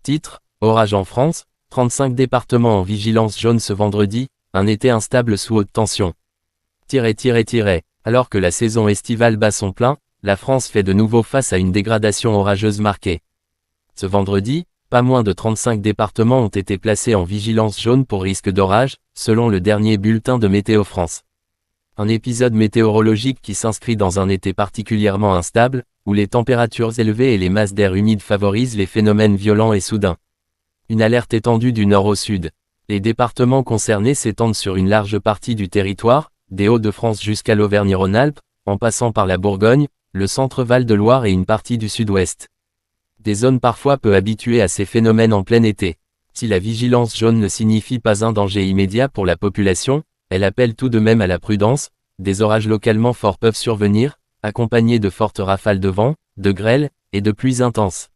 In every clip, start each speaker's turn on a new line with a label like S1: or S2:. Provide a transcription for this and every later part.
S1: Titre, orage en France, 35 départements en vigilance jaune ce vendredi, un été instable sous haute tension. Alors que la saison estivale bat son plein, la France fait de nouveau face à une dégradation orageuse marquée. Ce vendredi, pas moins de 35 départements ont été placés en vigilance jaune pour risque d'orage, selon le dernier bulletin de Météo France. Un épisode météorologique qui s'inscrit dans un été particulièrement instable, où les températures élevées et les masses d'air humide favorisent les phénomènes violents et soudains. Une alerte étendue du nord au sud. Les départements concernés s'étendent sur une large partie du territoire, des Hauts-de-France jusqu'à l'Auvergne-Rhône-Alpes, en passant par la Bourgogne, le centre-Val de Loire et une partie du sud-ouest. Des zones parfois peu habituées à ces phénomènes en plein été. Si la vigilance jaune ne signifie pas un danger immédiat pour la population, elle appelle tout de même à la prudence. Des orages localement forts peuvent survenir, accompagnés de fortes rafales de vent, de grêle, et de pluies intenses.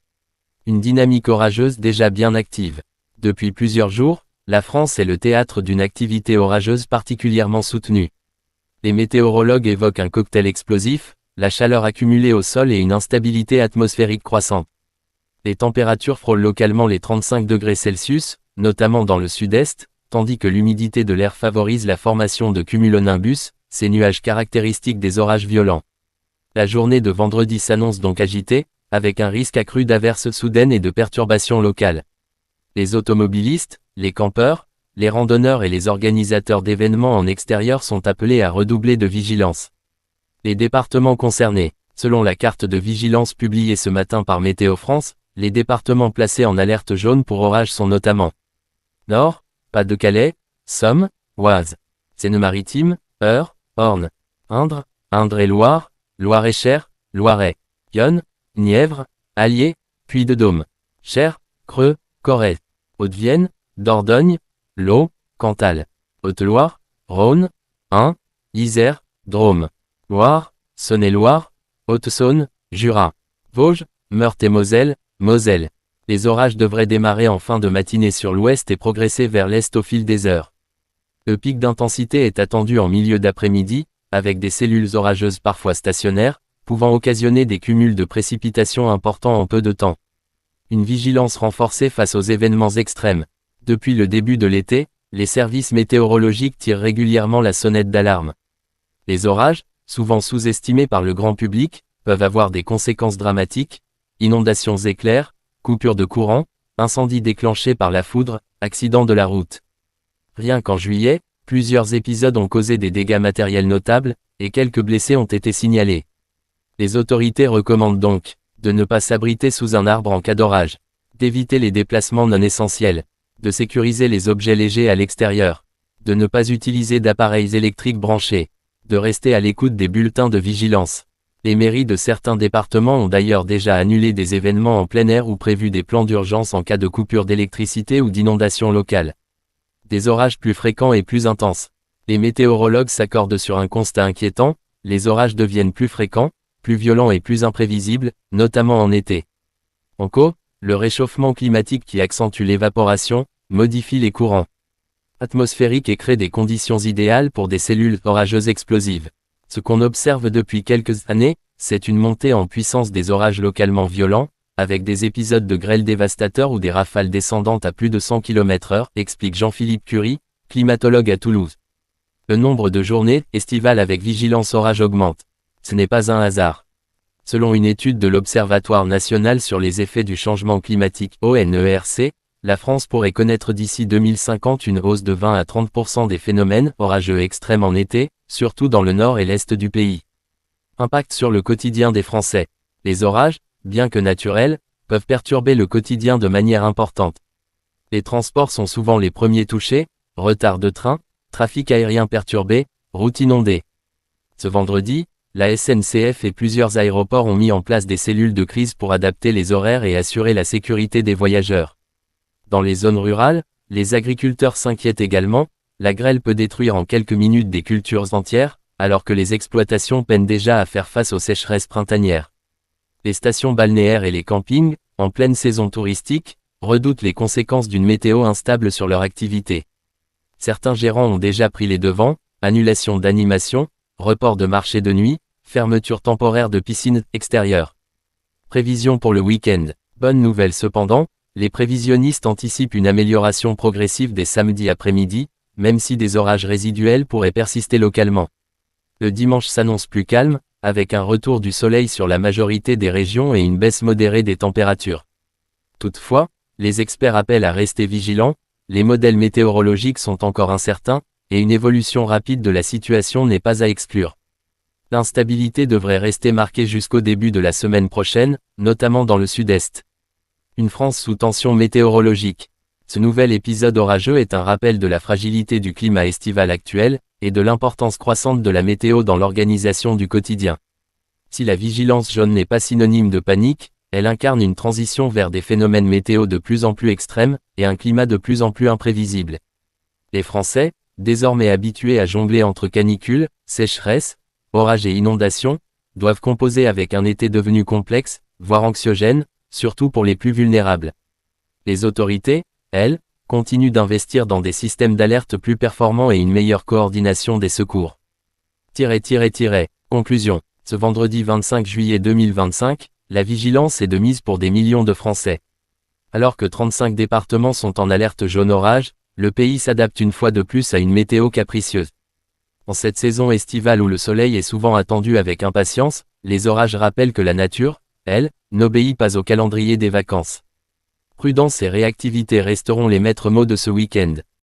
S1: Une dynamique orageuse déjà bien active. Depuis plusieurs jours, la France est le théâtre d'une activité orageuse particulièrement soutenue. Les météorologues évoquent un cocktail explosif, la chaleur accumulée au sol et une instabilité atmosphérique croissante. Les températures frôlent localement les 35 degrés Celsius, notamment dans le sud-est, tandis que l'humidité de l'air favorise la formation de cumulonimbus, ces nuages caractéristiques des orages violents. La journée de vendredi s'annonce donc agitée, avec un risque accru d'averses soudaines et de perturbations locales. Les automobilistes, les campeurs, les randonneurs et les organisateurs d'événements en extérieur sont appelés à redoubler de vigilance. Les départements concernés. Selon la carte de vigilance publiée ce matin par Météo France, les départements placés en alerte jaune pour orage sont notamment Nord, Pas-de-Calais, Somme, Oise, Seine-Maritime, Eure, Orne, Indre, Indre-et-Loire, Loir-et-Cher, Loiret, Yonne, Nièvre, Allier, Puy-de-Dôme, Cher, Creux, Corrèze, Haute-Vienne, Dordogne, Lot, Cantal, Haute-Loire, Rhône, Ain, Isère, Drôme, Loire, Saône-et-Loire, Haute-Saône, Jura, Vosges, Meurthe-et-Moselle, Moselle. Les orages devraient démarrer en fin de matinée sur l'ouest et progresser vers l'est au fil des heures. Le pic d'intensité est attendu en milieu d'après-midi, avec des cellules orageuses parfois stationnaires, pouvant occasionner des cumuls de précipitations importants en peu de temps. Une vigilance renforcée face aux événements extrêmes. Depuis le début de l'été, les services météorologiques tirent régulièrement la sonnette d'alarme. Les orages, souvent sous-estimés par le grand public, peuvent avoir des conséquences dramatiques, inondations éclairs, coupures de courant, incendies déclenchés par la foudre, accidents de la route. Rien qu'en juillet, plusieurs épisodes ont causé des dégâts matériels notables, et quelques blessés ont été signalés. Les autorités recommandent donc de ne pas s'abriter sous un arbre en cas d'orage, d'éviter les déplacements non essentiels, de sécuriser les objets légers à l'extérieur, de ne pas utiliser d'appareils électriques branchés, de rester à l'écoute des bulletins de vigilance. Les mairies de certains départements ont d'ailleurs déjà annulé des événements en plein air ou prévu des plans d'urgence en cas de coupure d'électricité ou d'inondation locale. Des orages plus fréquents et plus intenses. Les météorologues s'accordent sur un constat inquiétant, les orages deviennent plus fréquents, plus violents et plus imprévisibles, notamment en été. En cause, le réchauffement climatique qui accentue l'évaporation, modifie les courants atmosphériques et crée des conditions idéales pour des cellules orageuses explosives. Ce qu'on observe depuis quelques années, c'est une montée en puissance des orages localement violents, avec des épisodes de grêle dévastateurs ou des rafales descendantes à plus de 100 km/h, explique Jean-Philippe Curie, climatologue à Toulouse. Le nombre de journées estivales avec vigilance orage augmente. Ce n'est pas un hasard. Selon une étude de l'Observatoire national sur les effets du changement climatique ONERC, la France pourrait connaître d'ici 2050 une hausse de 20 à 30% des phénomènes orageux extrêmes en été, surtout dans le nord et l'est du pays. Impact sur le quotidien des Français. Les orages, bien que naturels, peuvent perturber le quotidien de manière importante. Les transports sont souvent les premiers touchés, retard de train, trafic aérien perturbé, routes inondées. Ce vendredi, la SNCF et plusieurs aéroports ont mis en place des cellules de crise pour adapter les horaires et assurer la sécurité des voyageurs. Dans les zones rurales, les agriculteurs s'inquiètent également, la grêle peut détruire en quelques minutes des cultures entières, alors que les exploitations peinent déjà à faire face aux sécheresses printanières. Les stations balnéaires et les campings, en pleine saison touristique, redoutent les conséquences d'une météo instable sur leur activité. Certains gérants ont déjà pris les devants, annulation d'animations, report de marchés de nuit, fermeture temporaire de piscines extérieures. Prévision pour le week-end. Bonne nouvelle cependant, les prévisionnistes anticipent une amélioration progressive dès samedi après-midi, même si des orages résiduels pourraient persister localement. Le dimanche s'annonce plus calme, avec un retour du soleil sur la majorité des régions et une baisse modérée des températures. Toutefois, les experts appellent à rester vigilants, les modèles météorologiques sont encore incertains, et une évolution rapide de la situation n'est pas à exclure. L'instabilité devrait rester marquée jusqu'au début de la semaine prochaine, notamment dans le sud-est. Une France sous tension météorologique. Ce nouvel épisode orageux est un rappel de la fragilité du climat estival actuel, et de l'importance croissante de la météo dans l'organisation du quotidien. Si la vigilance jaune n'est pas synonyme de panique, elle incarne une transition vers des phénomènes météo de plus en plus extrêmes, et un climat de plus en plus imprévisible. Les Français, désormais habitués à jongler entre canicule, sécheresse, orages et inondations, doivent composer avec un été devenu complexe, voire anxiogène, surtout pour les plus vulnérables. Les autorités, elles, continuent d'investir dans des systèmes d'alerte plus performants et une meilleure coordination des secours. Conclusion. Ce vendredi 25 juillet 2025, la vigilance est de mise pour des millions de Français. Alors que 35 départements sont en alerte jaune orage, le pays s'adapte une fois de plus à une météo capricieuse. En cette saison estivale où le soleil est souvent attendu avec impatience, les orages rappellent que la nature, elle, n'obéit pas au calendrier des vacances. Prudence et réactivité resteront les maîtres mots de ce week-end.